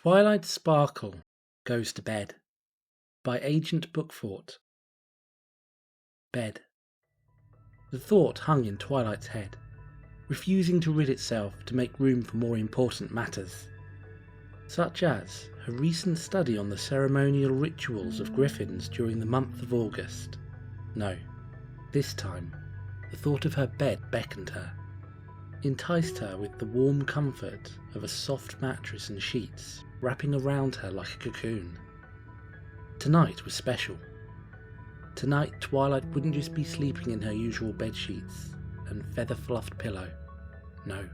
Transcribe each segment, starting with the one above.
Twilight Sparkle Goes to Bed by Agent Bookfort. Bed. The thought hung in Twilight's head, refusing to rid itself to make room for more important matters, such as her recent study on the ceremonial rituals of griffins during the month of August. No, this time, the thought of her bed beckoned her, enticed her with the warm comfort of a soft mattress and sheets wrapping around her like a cocoon. Tonight was special. Tonight Twilight wouldn't just be sleeping in her usual bed sheets and feather-fluffed pillow. No.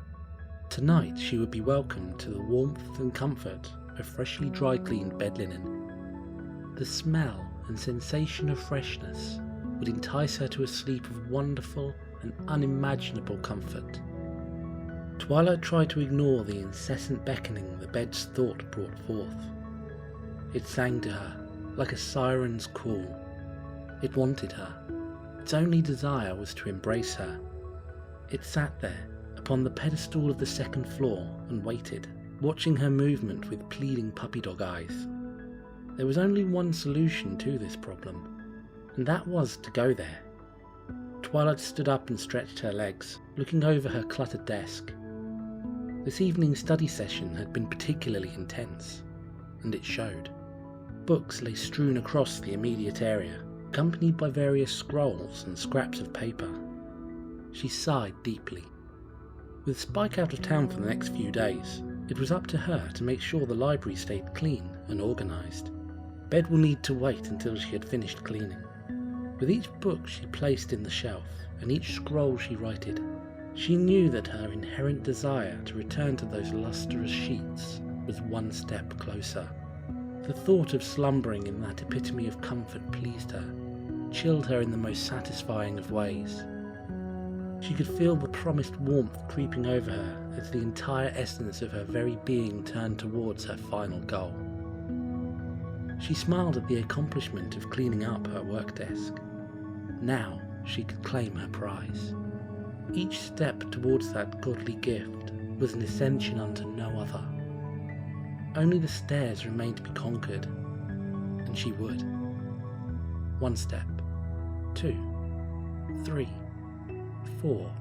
Tonight she would be welcomed to the warmth and comfort of freshly dry-cleaned bed linen. The smell and sensation of freshness would entice her to a sleep of wonderful and unimaginable comfort. Twilight tried to ignore the incessant beckoning the bed's thought brought forth. It sang to her like a siren's call. It wanted her. Its only desire was to embrace her. It sat there upon the pedestal of the second floor and waited, watching her movement with pleading puppy dog eyes. There was only one solution to this problem, and that was to go there. Twilight stood up and stretched her legs, looking over her cluttered desk. This evening's study session had been particularly intense, and it showed. Books lay strewn across the immediate area, accompanied by various scrolls and scraps of paper. She sighed deeply. With Spike out of town for the next few days, it was up to her to make sure the library stayed clean and organised. Bed will need to wait until she had finished cleaning. With each book she placed in the shelf, and each scroll she righted, she knew that her inherent desire to return to those lustrous sheets was one step closer. The thought of slumbering in that epitome of comfort pleased her, chilled her in the most satisfying of ways. She could feel the promised warmth creeping over her as the entire essence of her very being turned towards her final goal. She smiled at the accomplishment of cleaning up her work desk. Now she could claim her prize. Each step towards that godly gift was an ascension unto no other. Only the stairs remained to be conquered, and she would. 1 step, 2, 3, 4,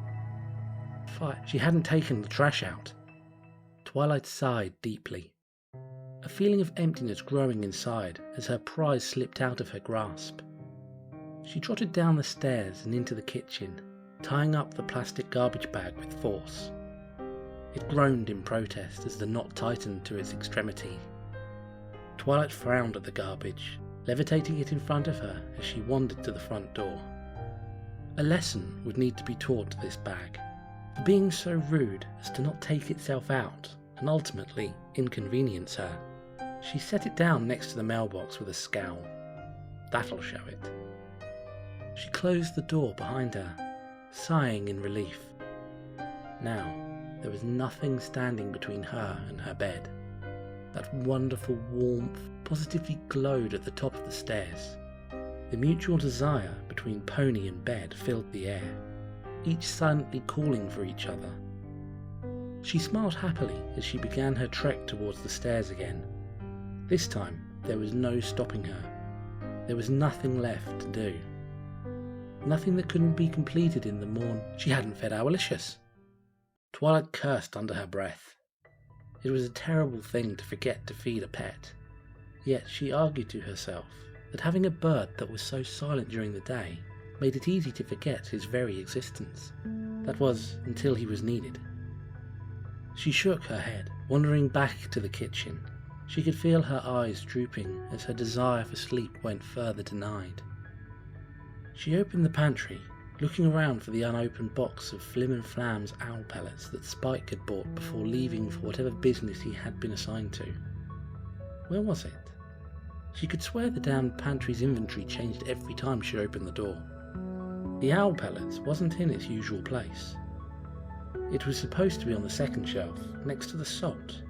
5. She hadn't taken the trash out. Twilight sighed deeply, a feeling of emptiness growing inside as her prize slipped out of her grasp. She trotted down the stairs and into the kitchen, tying up the plastic garbage bag with force. It groaned in protest as the knot tightened to its extremity. Twilight frowned at the garbage, levitating it in front of her as she wandered to the front door. A lesson would need to be taught to this bag, for being so rude as to not take itself out and ultimately inconvenience her. She set it down next to the mailbox with a scowl. That'll show it. She closed the door behind her, sighing in relief. Now, there was nothing standing between her and her bed. That wonderful warmth positively glowed at the top of the stairs. The mutual desire between pony and bed filled the air, each silently calling for each other. She smiled happily as she began her trek towards the stairs again. This time, there was no stopping her. There was nothing left to do. Nothing that couldn't be completed in the morn. She hadn't fed Owlicious. Twilight cursed under her breath. It was a terrible thing to forget to feed a pet. Yet she argued to herself that having a bird that was so silent during the day made it easy to forget his very existence. That was, until he was needed. She shook her head, wandering back to the kitchen. She could feel her eyes drooping as her desire for sleep went further denied. She opened the pantry, looking around for the unopened box of Flim and Flam's owl pellets that Spike had bought before leaving for whatever business he had been assigned to. Where was it? She could swear the damn pantry's inventory changed every time she opened the door. The owl pellets wasn't in its usual place. It was supposed to be on the second shelf, next to the salt,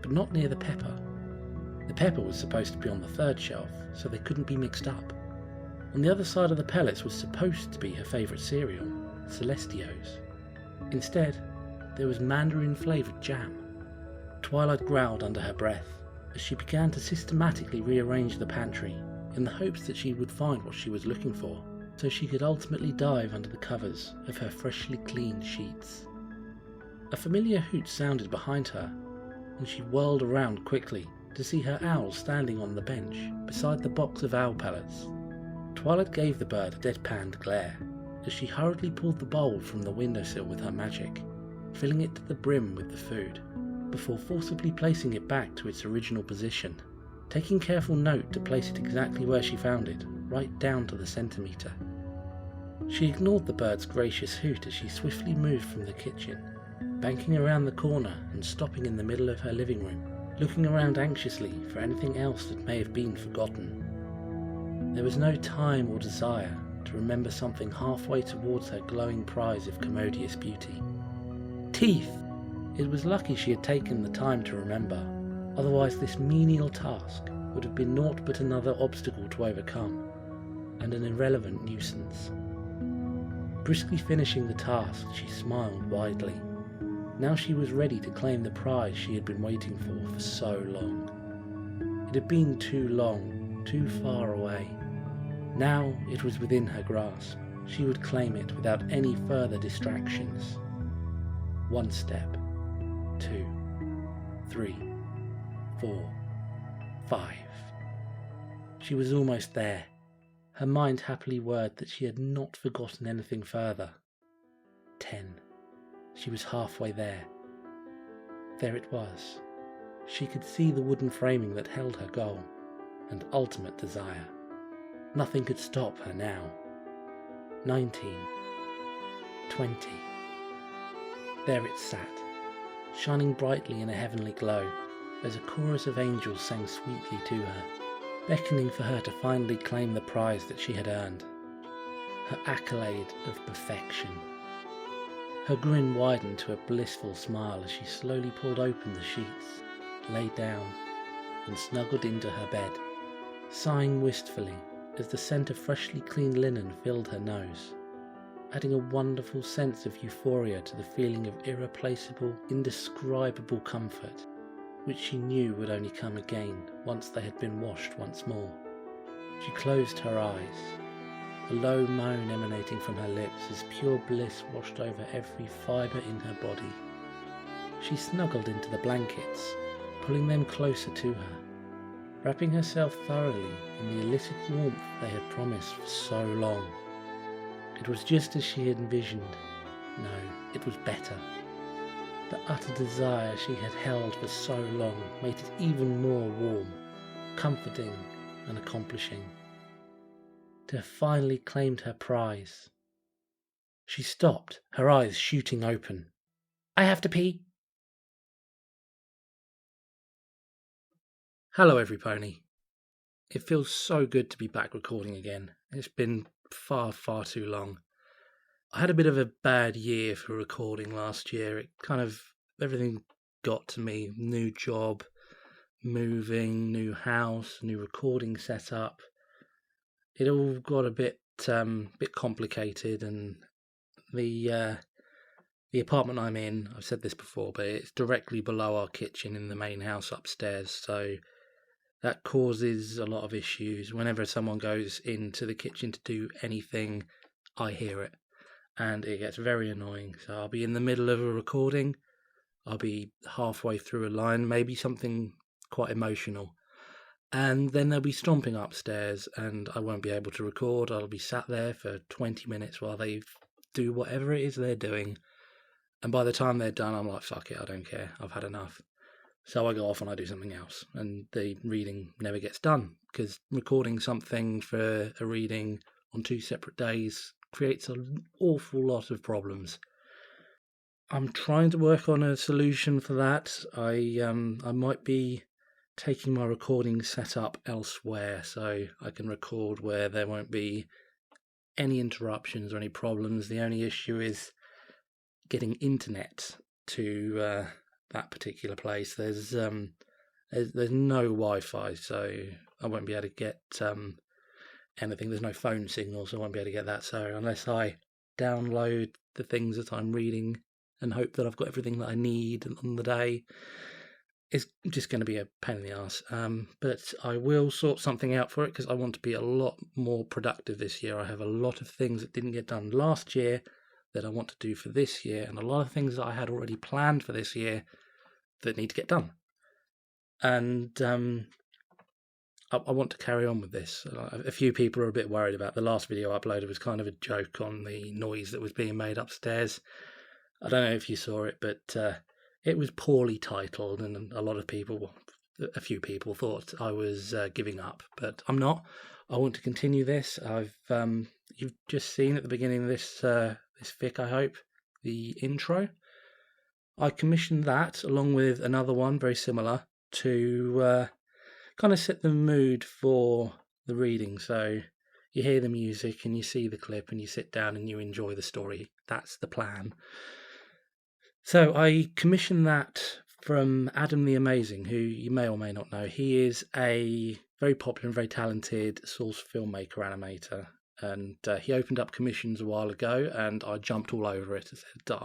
but not near the pepper. The pepper was supposed to be on the third shelf, so they couldn't be mixed up. On the other side of the pellets was supposed to be her favourite cereal, Celestios. Instead, there was mandarin-flavoured jam. Twilight growled under her breath as she began to systematically rearrange the pantry in the hopes that she would find what she was looking for, so she could ultimately dive under the covers of her freshly cleaned sheets. A familiar hoot sounded behind her, and she whirled around quickly to see her owl standing on the bench beside the box of owl pellets. Twilight gave the bird a deadpanned glare as she hurriedly pulled the bowl from the windowsill with her magic, filling it to the brim with the food, before forcibly placing it back to its original position, taking careful note to place it exactly where she found it, right down to the centimetre. She ignored the bird's gracious hoot as she swiftly moved from the kitchen, banking around the corner and stopping in the middle of her living room, looking around anxiously for anything else that may have been forgotten. There was no time or desire to remember something halfway towards her glowing prize of commodious beauty. Teeth! It was lucky she had taken the time to remember, otherwise this menial task would have been naught but another obstacle to overcome, and an irrelevant nuisance. Briskly finishing the task, she smiled widely. Now she was ready to claim the prize she had been waiting for so long. It had been too long, too far away. Now it was within her grasp. She would claim it without any further distractions. 1 step, 2, 3, 4, 5. She was almost there. Her mind happily whirred that she had not forgotten anything further. 10. She was halfway there. There it was. She could see the wooden framing that held her goal and ultimate desire. Nothing could stop her now. 19. 20. There it sat, shining brightly in a heavenly glow, as a chorus of angels sang sweetly to her, beckoning for her to finally claim the prize that she had earned. Her accolade of perfection. Her grin widened to a blissful smile as she slowly pulled open the sheets, lay down, and snuggled into her bed, sighing wistfully as the scent of freshly cleaned linen filled her nose, adding a wonderful sense of euphoria to the feeling of irreplaceable, indescribable comfort, which she knew would only come again once they had been washed once more. She closed her eyes, a low moan emanating from her lips as pure bliss washed over every fibre in her body. She snuggled into the blankets, pulling them closer to her, wrapping herself thoroughly in the illicit warmth they had promised for so long. It was just as she had envisioned. No, it was better. The utter desire she had held for so long made it even more warm, comforting and accomplishing. To have finally claimed her prize. She stopped, her eyes shooting open. I have to pee. Hello everypony. It feels so good to be back recording again. It's been far too long. I had a bit of a bad year for recording last year. It everything got to me. New job, moving, new house, new recording setup. It all got a bit complicated, and the apartment I'm in, I've said this before, but it's directly below our kitchen in the main house upstairs, so that causes a lot of issues. Whenever someone goes into the kitchen to do anything, I hear it, and it gets very annoying. So I'll be in the middle of a recording, I'll be halfway through a line, maybe something quite emotional, and then they'll be stomping upstairs and I won't be able to record. I'll be sat there for 20 minutes while they do whatever it is they're doing, and by the time they're done, I'm like, fuck it, I don't care, I've had enough. So I go off and I do something else, and the reading never gets done, because recording something for a reading on 2 separate days creates an awful lot of problems. I'm trying to work on a solution for that. I might be taking my recording setup elsewhere so I can record where there won't be any interruptions or any problems. The only issue is getting internet to that particular place. There's no Wi-Fi, so I won't be able to get anything. There's no phone signal, so I won't be able to get that. So unless I download the things that I'm reading and hope that I've got everything that I need on the day, it's just going to be a pain in the arse. But I will sort something out for it because I want to be a lot more productive this year. I have a lot of things that didn't get done last year that I want to do for this year, and a lot of things that I had already planned for this year that need to get done. And I want to carry on with this. A few people are a bit worried about the last video I uploaded was kind of a joke on the noise that was being made upstairs. I don't know if you saw it, but it was poorly titled, and a few people thought I was giving up, but I'm not. I want to continue this. You've just seen at the beginning of this fic, I hope, the intro. I commissioned that along with another one very similar to kind of set the mood for the reading. So you hear the music and you see the clip and you sit down and you enjoy the story. That's the plan. So I commissioned that from Adam the Amazing, who you may or may not know. He is a very popular and very talented source filmmaker animator. And he opened up commissions a while ago, and I jumped all over it. I said,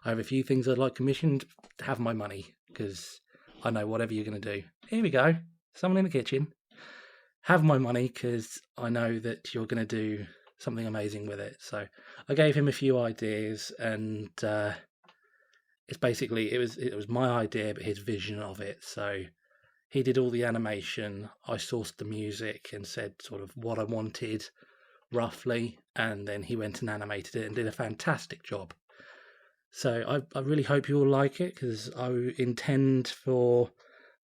I have a few things I'd like commissioned. Have my money, because I know whatever you're going to do. Here we go. Someone in the kitchen. Have my money, because I know that you're going to do something amazing with it. So I gave him a few ideas, and it's basically, it was my idea, but his vision of it. So he did all the animation. I sourced the music and said sort of what I wanted, roughly, and then he went and animated it and did a fantastic job. So I really hope you all like it, because I intend for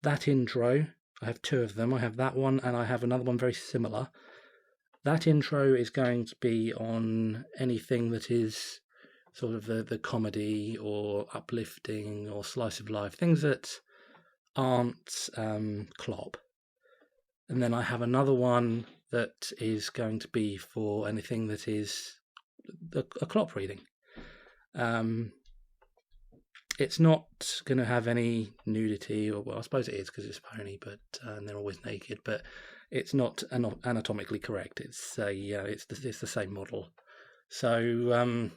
that intro. I have 2 of them. I have that one and I have another one very similar. That intro is going to be on anything that is sort of the comedy or uplifting or slice of life, things that aren't clop. And then I have another one that is going to be for anything that is a clop reading. It's not going to have any nudity, or well, I suppose it is because it's a pony, but and they're always naked. But it's not anatomically correct. It's the same model. So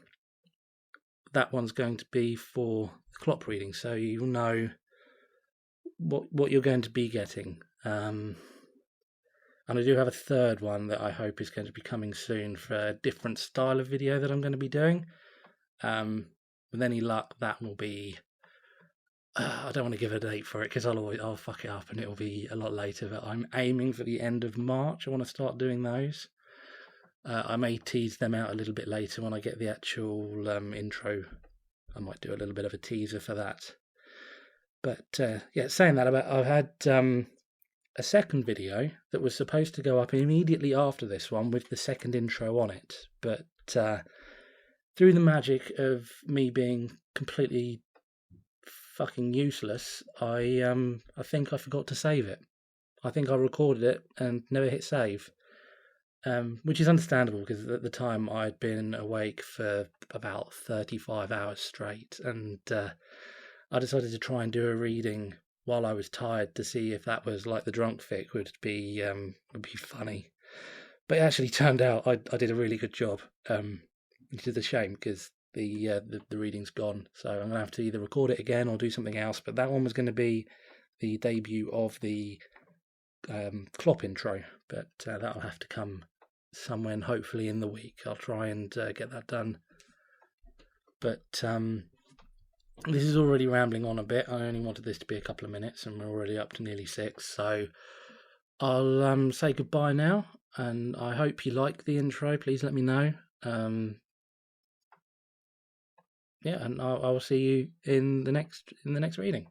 that one's going to be for the clop reading, so you'll know what you're going to be getting. And I do have a third one that I hope is going to be coming soon for a different style of video that I'm going to be doing. With any luck, that will be... I don't want to give a date for it because I'll fuck it up and it'll be a lot later, but I'm aiming for the end of March. I want to start doing those. I may tease them out a little bit later when I get the actual intro. I might do a little bit of a teaser for that. But yeah, saying that, I've had a second video that was supposed to go up immediately after this one with the second intro on it, but through the magic of me being completely fucking useless, I think I forgot to save it. I think I recorded it and never hit save, which is understandable because at the time I'd been awake for about 35 hours straight, and I decided to try and do a reading while I was tired to see if that was like the drunk fic would be funny. But it actually turned out I did a really good job, which is a shame because the reading's gone. So I'm going to have to either record it again or do something else. But that one was going to be the debut of the clop intro, but that'll have to come somewhere, hopefully in the week. I'll try and get that done. But this is already rambling on a bit. I only wanted this to be a couple of minutes, and we're already up to nearly 6. So I'll say goodbye now, and I hope you like the intro. Please let me know. Yeah, and I'll see you in the next reading.